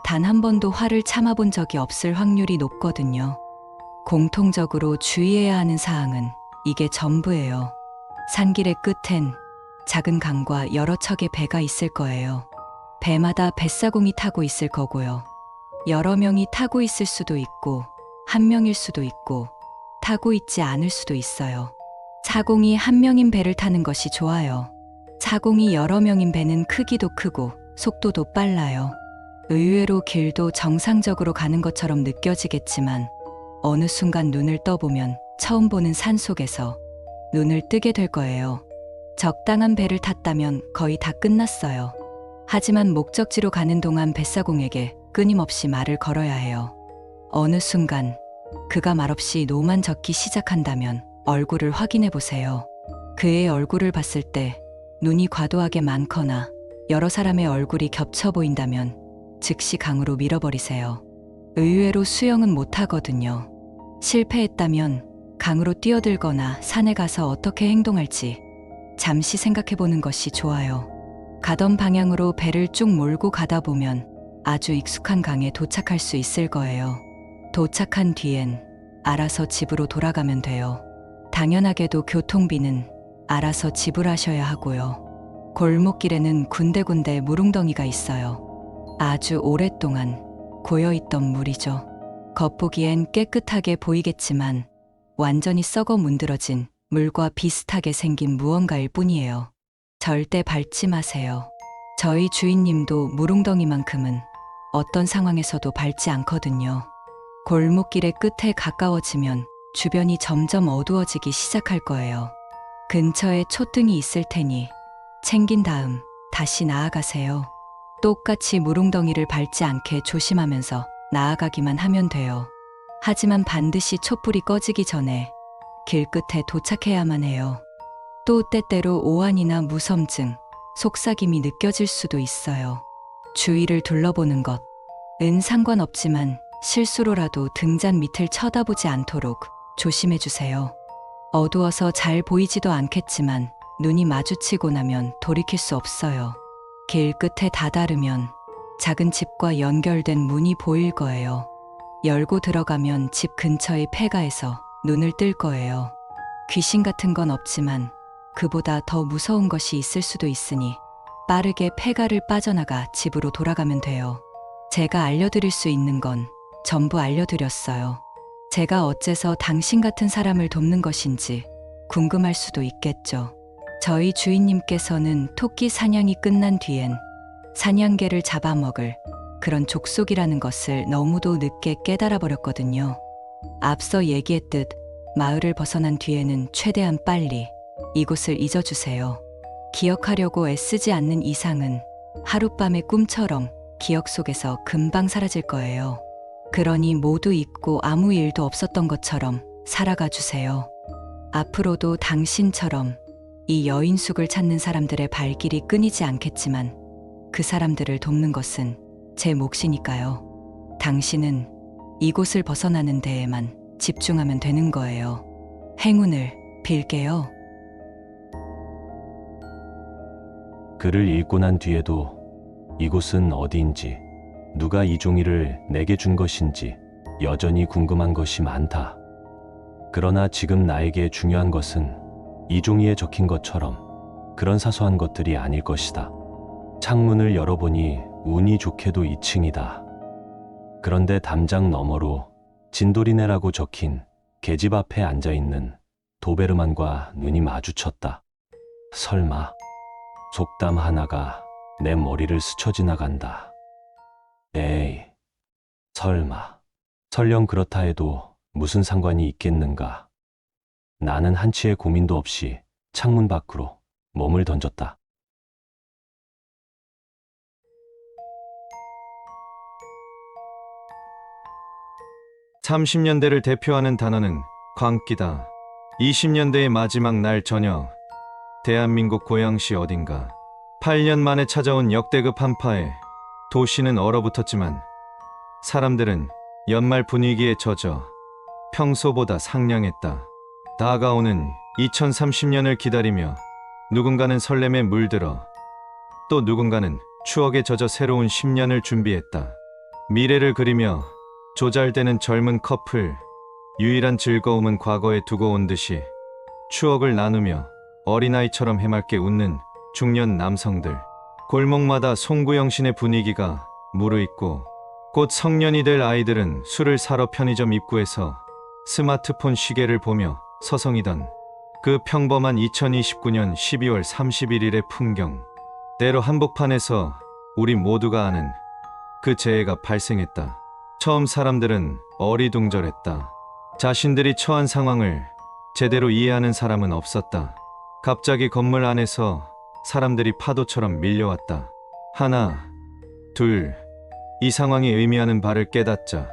단 한 번도 화를 참아본 적이 없을 확률이 높거든요. 공통적으로 주의해야 하는 사항은 이게 전부예요. 산길의 끝엔 작은 강과 여러 척의 배가 있을 거예요. 배마다 뱃사공이 타고 있을 거고요. 여러 명이 타고 있을 수도 있고 한 명일 수도 있고 타고 있지 않을 수도 있어요. 사공이 한 명인 배를 타는 것이 좋아요. 사공이 여러 명인 배는 크기도 크고 속도도 빨라요. 의외로 길도 정상적으로 가는 것처럼 느껴지겠지만 어느 순간 눈을 떠보면 처음 보는 산 속에서 눈을 뜨게 될 거예요. 적당한 배를 탔다면 거의 다 끝났어요. 하지만 목적지로 가는 동안 뱃사공에게 끊임없이 말을 걸어야 해요. 어느 순간 그가 말없이 노만 젓기 시작한다면 얼굴을 확인해 보세요. 그의 얼굴을 봤을 때 눈이 과도하게 많거나 여러 사람의 얼굴이 겹쳐 보인다면 즉시 강으로 밀어버리세요. 의외로 수영은 못하거든요. 실패했다면 강으로 뛰어들거나 산에 가서 어떻게 행동할지 잠시 생각해보는 것이 좋아요. 가던 방향으로 배를 쭉 몰고 가다 보면 아주 익숙한 강에 도착할 수 있을 거예요. 도착한 뒤엔 알아서 집으로 돌아가면 돼요. 당연하게도 교통비는 알아서 지불하셔야 하고요. 골목길에는 군데군데 물웅덩이가 있어요. 아주 오랫동안 고여있던 물이죠. 겉보기엔 깨끗하게 보이겠지만 완전히 썩어 문드러진 물과 비슷하게 생긴 무언가일 뿐이에요. 절대 밟지 마세요. 저희 주인님도 물웅덩이만큼은 어떤 상황에서도 밟지 않거든요. 골목길의 끝에 가까워지면 주변이 점점 어두워지기 시작할 거예요. 근처에 촛등이 있을 테니 챙긴 다음 다시 나아가세요. 똑같이 물웅덩이를 밟지 않게 조심하면서 나아가기만 하면 돼요. 하지만 반드시 촛불이 꺼지기 전에 길 끝에 도착해야만 해요. 또 때때로 오한이나 무섬증, 속삭임이 느껴질 수도 있어요. 주위를 둘러보는 것은 상관없지만 실수로라도 등잔 밑을 쳐다보지 않도록 조심해 주세요. 어두워서 잘 보이지도 않겠지만 눈이 마주치고 나면 돌이킬 수 없어요. 길 끝에 다다르면 작은 집과 연결된 문이 보일 거예요. 열고 들어가면 집 근처의 폐가에서 눈을 뜰 거예요. 귀신 같은 건 없지만 그보다 더 무서운 것이 있을 수도 있으니 빠르게 폐가를 빠져나가 집으로 돌아가면 돼요. 제가 알려드릴 수 있는 건 전부 알려드렸어요. 제가 어째서 당신 같은 사람을 돕는 것인지 궁금할 수도 있겠죠. 저희 주인님께서는 토끼 사냥이 끝난 뒤엔 사냥개를 잡아먹을 그런 족속이라는 것을 너무도 늦게 깨달아 버렸거든요. 앞서 얘기했듯 마을을 벗어난 뒤에는 최대한 빨리 이곳을 잊어주세요. 기억하려고 애쓰지 않는 이상은 하룻밤의 꿈처럼 기억 속에서 금방 사라질 거예요. 그러니 모두 잊고 아무 일도 없었던 것처럼 살아가 주세요. 앞으로도 당신처럼 이 여인숙을 찾는 사람들의 발길이 끊이지 않겠지만 그 사람들을 돕는 것은 제 몫이니까요. 당신은 이곳을 벗어나는 데에만 집중하면 되는 거예요. 행운을 빌게요.
글을 읽고 난 뒤에도 이곳은 어디인지, 누가 이 종이를 내게 준 것인지 여전히 궁금한 것이 많다. 그러나 지금 나에게 중요한 것은 이 종이에 적힌 것처럼 그런 사소한 것들이 아닐 것이다. 창문을 열어보니 운이 좋게도 2층이다. 그런데 담장 너머로 진도리네라고 적힌 계집 앞에 앉아있는 도베르만과 눈이 마주쳤다. 설마 속담 하나가 내 머리를 스쳐 지나간다. 에이, 설마. 설령 그렇다 해도 무슨 상관이 있겠는가. 나는 한치의 고민도 없이 창문 밖으로 몸을 던졌다.
30년대를 대표하는 단어는 광기다. 20년대의 마지막 날 저녁, 대한민국 고양시 어딘가 8년 만에 찾아온 역대급 한파에 도시는 얼어붙었지만 사람들은 연말 분위기에 젖어 평소보다 상냥했다. 다가오는 2030년을 기다리며 누군가는 설렘에 물들어 또 누군가는 추억에 젖어 새로운 10년을 준비했다. 미래를 그리며 조잘되는 젊은 커플, 유일한 즐거움은 과거에 두고 온 듯이 추억을 나누며 어린아이처럼 해맑게 웃는 중년 남성들. 골목마다 송구영신의 분위기가 무르익고 곧 성년이 될 아이들은 술을 사러 편의점 입구에서 스마트폰 시계를 보며 서성이던 그 평범한 2029년 12월 31일의 풍경. 때로 한복판에서 우리 모두가 아는 그 재해가 발생했다. 처음 사람들은 어리둥절했다. 자신들이 처한 상황을 제대로 이해하는 사람은 없었다. 갑자기 건물 안에서 사람들이 파도처럼 밀려왔다. 하나, 둘, 이 상황이 의미하는 바를 깨닫자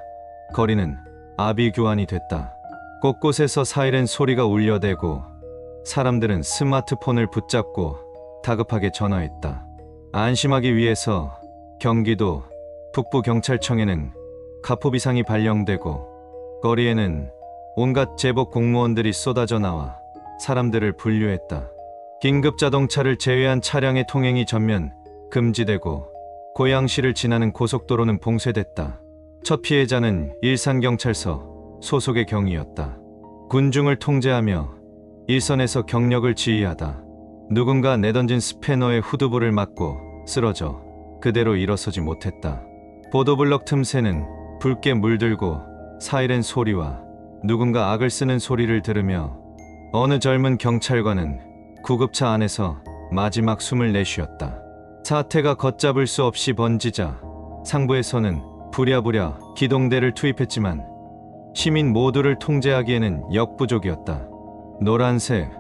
거리는 아비규환이 됐다. 곳곳에서 사이렌 소리가 울려대고 사람들은 스마트폰을 붙잡고 다급하게 전화했다. 안심하기 위해서 경기도 북부경찰청에는 가포비상이 발령되고 거리에는 온갖 제복 공무원들이 쏟아져 나와 사람들을 분류했다. 긴급 자동차를 제외한 차량의 통행이 전면 금지되고 고양시를 지나는 고속도로는 봉쇄됐다. 첫 피해자는 일산경찰서 소속의 경위였다. 군중을 통제하며 일선에서 경력을 지휘하다 누군가 내던진 스패너의 후두부를 맞고 쓰러져 그대로 일어서지 못했다. 보도블럭 틈새는 붉게 물들고 사이렌 소리와 누군가 악을 쓰는 소리를 들으며 어느 젊은 경찰관은 구급차 안에서 마지막 숨을 내쉬었다. 사태가 걷잡을 수 없이 번지자 상부에서는 부랴부랴 기동대를 투입했지만 시민 모두를 통제하기에는 역부족이었다. 노란색,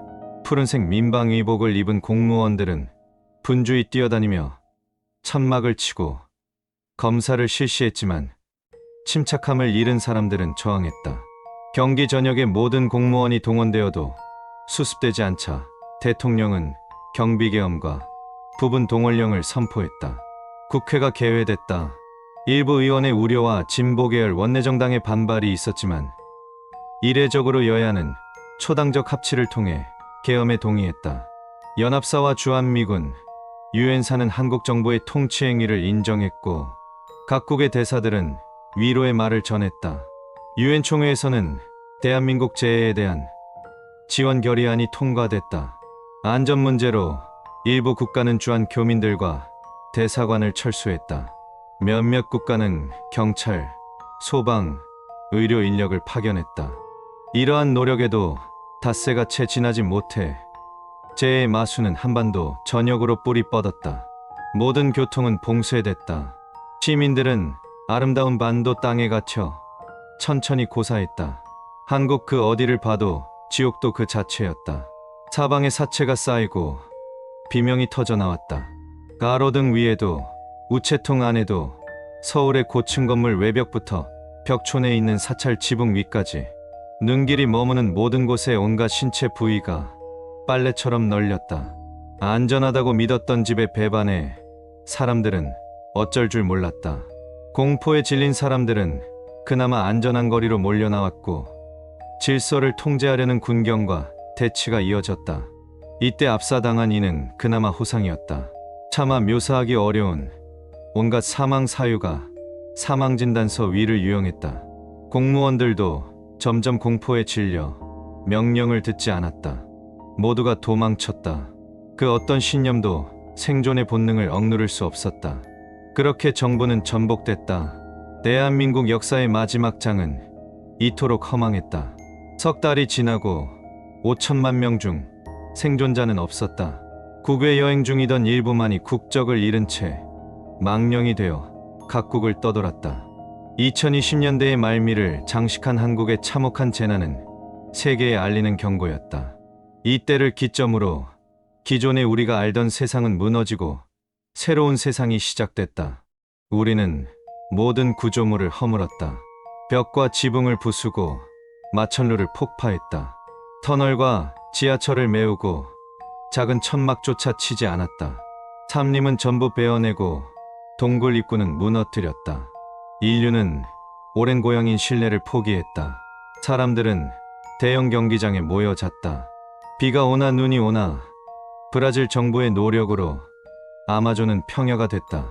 푸른색 민방위복을 입은 공무원들은 분주히 뛰어다니며 천막을 치고 검사를 실시했지만 침착함을 잃은 사람들은 저항했다. 경기 전역의 모든 공무원이 동원되어도 수습되지 않자 대통령은 경비계엄과 부분 동원령을 선포했다. 국회가 개회됐다. 일부 의원의 우려와 진보계열 원내정당의 반발이 있었지만 이례적으로 여야는 초당적 합치를 통해 계엄에 동의했다. 연합사와 주한미군, 유엔사는 한국 정부의 통치 행위를 인정했고 각국의 대사들은 위로의 말을 전했다. 유엔 총회에서는 대한민국 재해에 대한 지원 결의안이 통과됐다. 안전 문제로 일부 국가는 주한 교민들과 대사관을 철수했다. 몇몇 국가는 경찰, 소방, 의료 인력을 파견했다. 이러한 노력에도 닷새가 채 지나지 못해 재해의 마수는 한반도 전역으로 뿌리 뻗었다. 모든 교통은 봉쇄됐다. 시민들은 아름다운 반도 땅에 갇혀 천천히 고사했다. 한국 그 어디를 봐도 지옥도 그 자체였다. 사방에 사체가 쌓이고 비명이 터져 나왔다. 가로등 위에도 우체통 안에도 서울의 고층 건물 외벽부터 벽촌에 있는 사찰 지붕 위까지 눈길이 머무는 모든 곳에 온갖 신체 부위가 빨래처럼 널렸다. 안전하다고 믿었던 집의 배반에 사람들은 어쩔 줄 몰랐다. 공포에 질린 사람들은 그나마 안전한 거리로 몰려나왔고 질서를 통제하려는 군경과 대치가 이어졌다. 이때 압사당한 이는 그나마 호상이었다. 차마 묘사하기 어려운 온갖 사망 사유가 사망진단서 위를 유영했다. 공무원들도 점점 공포에 질려 명령을 듣지 않았다. 모두가 도망쳤다. 그 어떤 신념도 생존의 본능을 억누를 수 없었다. 그렇게 정부는 전복됐다. 대한민국 역사의 마지막 장은 이토록 허망했다. 석 달이 지나고 5천만 명 중 생존자는 없었다. 국외 여행 중이던 일부만이 국적을 잃은 채 망령이 되어 각국을 떠돌았다. 2020년대의 말미를 장식한 한국의 참혹한 재난은 세계에 알리는 경고였다. 이때를 기점으로 기존의 우리가 알던 세상은 무너지고 새로운 세상이 시작됐다. 우리는 모든 구조물을 허물었다. 벽과 지붕을 부수고 마천루를 폭파했다. 터널과 지하철을 메우고 작은 천막조차 치지 않았다. 삼림은 전부 베어내고 동굴 입구는 무너뜨렸다. 인류는 오랜 고향인 신뢰를 포기했다. 사람들은 대형 경기장에 모여 잤다. 비가 오나 눈이 오나 브라질 정부의 노력으로 아마존은 평야가 됐다.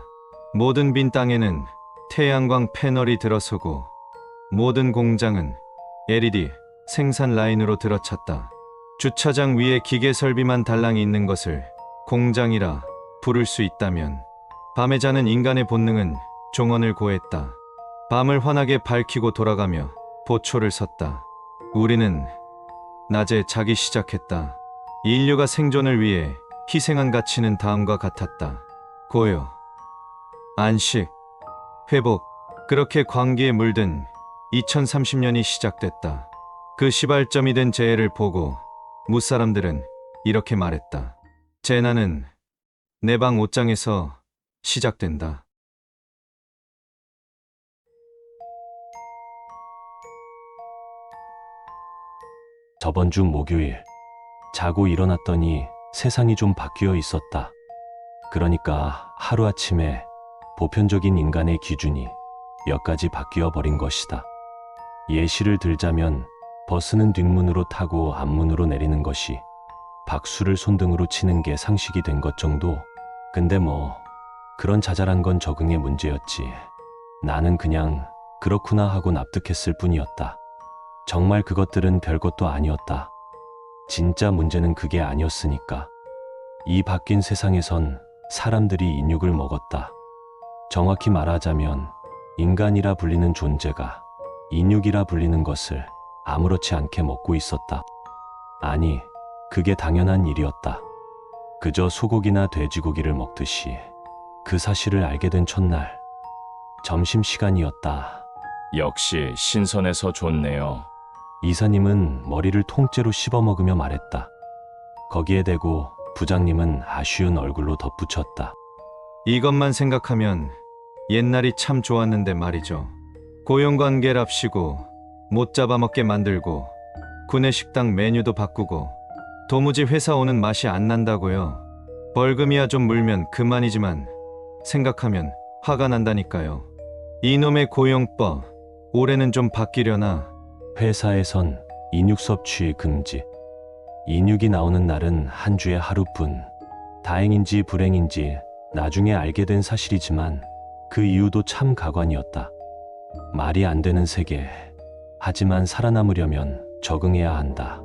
모든 빈 땅에는 태양광 패널이 들어서고 모든 공장은 LED 생산 라인으로 들어찼다. 주차장 위에 기계 설비만 달랑 있는 것을 공장이라 부를 수 있다면 밤에 자는 인간의 본능은 종언을 고했다. 밤을 환하게 밝히고 돌아가며 보초를 섰다. 우리는 낮에 자기 시작했다. 인류가 생존을 위해 희생한 가치는 다음과 같았다. 고요, 안식, 회복. 그렇게 광기에 물든 2030년이 시작됐다. 그 시발점이 된 재해를 보고 무사람들은 이렇게 말했다. 재난은 내 방 옷장에서 시작된다.
저번 주 목요일 자고 일어났더니 세상이 좀 바뀌어 있었다. 그러니까 하루아침에 보편적인 인간의 기준이 몇 가지 바뀌어 버린 것이다. 예시를 들자면 버스는 뒷문으로 타고 앞문으로 내리는 것이 박수를 손등으로 치는 게 상식이 된 것 정도. 근데 뭐 그런 자잘한 건 적응의 문제였지. 나는 그냥 그렇구나 하고 납득했을 뿐이었다. 정말 그것들은 별것도 아니었다. 진짜 문제는 그게 아니었으니까. 이 바뀐 세상에선 사람들이 인육을 먹었다. 정확히 말하자면 인간이라 불리는 존재가 인육이라 불리는 것을 아무렇지 않게 먹고 있었다. 아니, 그게 당연한 일이었다. 그저 소고기나 돼지고기를 먹듯이. 그 사실을 알게 된 첫날, 점심시간이었다.
역시 신선해서 좋네요.
이사님은 머리를 통째로 씹어먹으며 말했다. 거기에 대고 부장님은 아쉬운 얼굴로 덧붙였다.
이것만 생각하면 옛날이 참 좋았는데 말이죠. 고용관계랍시고 못 잡아먹게 만들고 구내식당 메뉴도 바꾸고 도무지 회사 오는 맛이 안 난다고요. 벌금이야 좀 물면 그만이지만 생각하면 화가 난다니까요. 이놈의 고용법 올해는 좀 바뀌려나.
회사에선 인육 섭취 금지. 인육이 나오는 날은 한 주에 하루뿐. 다행인지 불행인지 나중에 알게 된 사실이지만 그 이유도 참 가관이었다. 말이 안 되는 세계. 하지만 살아남으려면 적응해야 한다.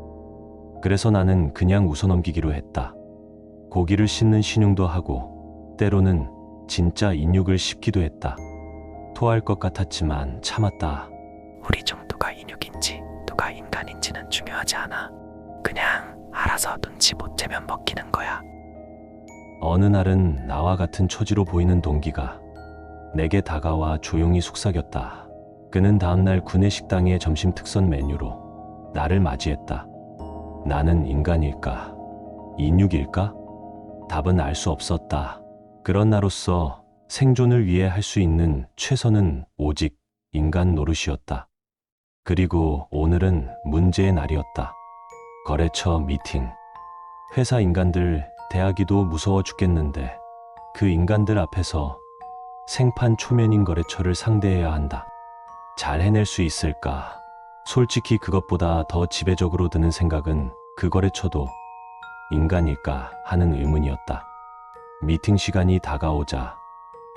그래서 나는 그냥 웃어넘기기로 했다. 고기를 씹는 신용도 하고 때로는 진짜 인육을 씹기도 했다. 토할 것 같았지만 참았다.
우리 정도가 인육인지 누가 인간인지는 중요하지 않아. 그냥 알아서 눈치 못 채면 먹히는 거야.
어느 날은 나와 같은 처지로 보이는 동기가 내게 다가와 조용히 속삭였다. 그는 다음날 구내식당의 점심 특선 메뉴로 나를 맞이했다. 나는 인간일까? 인육일까? 답은 알 수 없었다. 그런 나로서 생존을 위해 할 수 있는 최선은 오직 인간 노릇이었다. 그리고 오늘은 문제의 날이었다. 거래처 미팅. 회사 인간들 대하기도 무서워 죽겠는데 그 인간들 앞에서 생판 초면인 거래처를 상대해야 한다. 잘 해낼 수 있을까? 솔직히 그것보다 더 지배적으로 드는 생각은 그 거래처도 인간일까 하는 의문이었다. 미팅 시간이 다가오자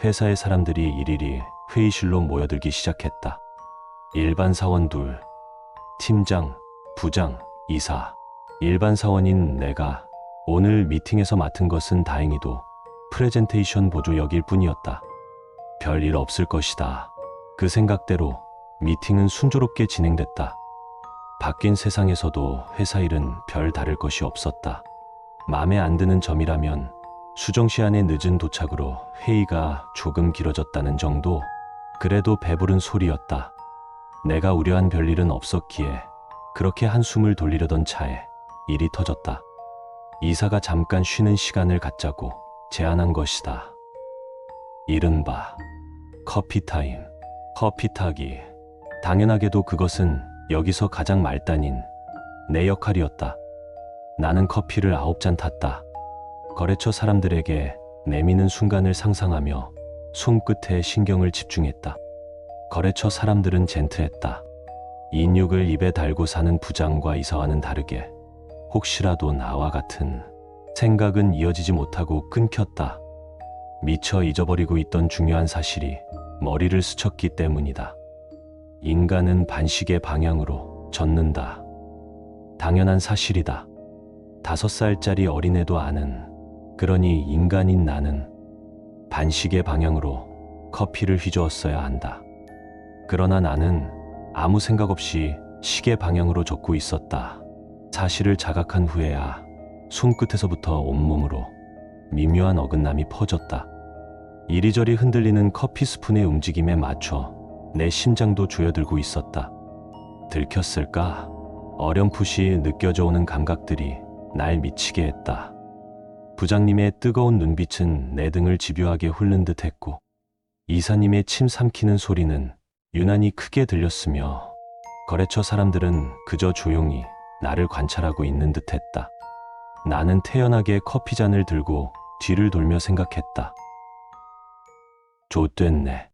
회사의 사람들이 일일이 회의실로 모여들기 시작했다. 일반 사원 둘, 팀장, 부장, 이사. 일반 사원인 내가 오늘 미팅에서 맡은 것은 다행히도 프레젠테이션 보조역일 뿐이었다. 별일 없을 것이다. 그 생각대로 미팅은 순조롭게 진행됐다. 바뀐 세상에서도 회사 일은 별 다를 것이 없었다. 마음에 안 드는 점이라면 수정 시간의 늦은 도착으로 회의가 조금 길어졌다는 정도? 그래도 배부른 소리였다. 내가 우려한 별일은 없었기에 그렇게 한숨을 돌리려던 차에 일이 터졌다. 이사가 잠깐 쉬는 시간을 갖자고 제안한 것이다. 이른바 커피타임. 커피 타기. 당연하게도 그것은 여기서 가장 말단인 내 역할이었다. 나는 커피를 9잔 탔다. 거래처 사람들에게 내미는 순간을 상상하며 손끝에 신경을 집중했다. 거래처 사람들은 젠틀했다. 인육을 입에 달고 사는 부장과 이사와는 다르게 혹시라도 나와 같은 생각은 이어지지 못하고 끊겼다. 미처 잊어버리고 있던 중요한 사실이 머리를 스쳤기 때문이다. 인간은 반시계 방향으로 젖는다. 당연한 사실이다. 5살짜리 어린애도 아는. 그러니 인간인 나는 반시계 방향으로 커피를 휘저었어야 한다. 그러나 나는 아무 생각 없이 시계 방향으로 젓고 있었다. 사실을 자각한 후에야 손끝에서부터 온몸으로 미묘한 어긋남이 퍼졌다. 이리저리 흔들리는 커피 스푼의 움직임에 맞춰 내 심장도 조여들고 있었다. 들켰을까? 어렴풋이 느껴져 오는 감각들이 날 미치게 했다. 부장님의 뜨거운 눈빛은 내 등을 집요하게 훑는 듯 했고, 이사님의 침 삼키는 소리는 유난히 크게 들렸으며, 거래처 사람들은 그저 조용히 나를 관찰하고 있는 듯 했다. 나는 태연하게 커피잔을 들고 뒤를 돌며 생각했다. 좆됐네.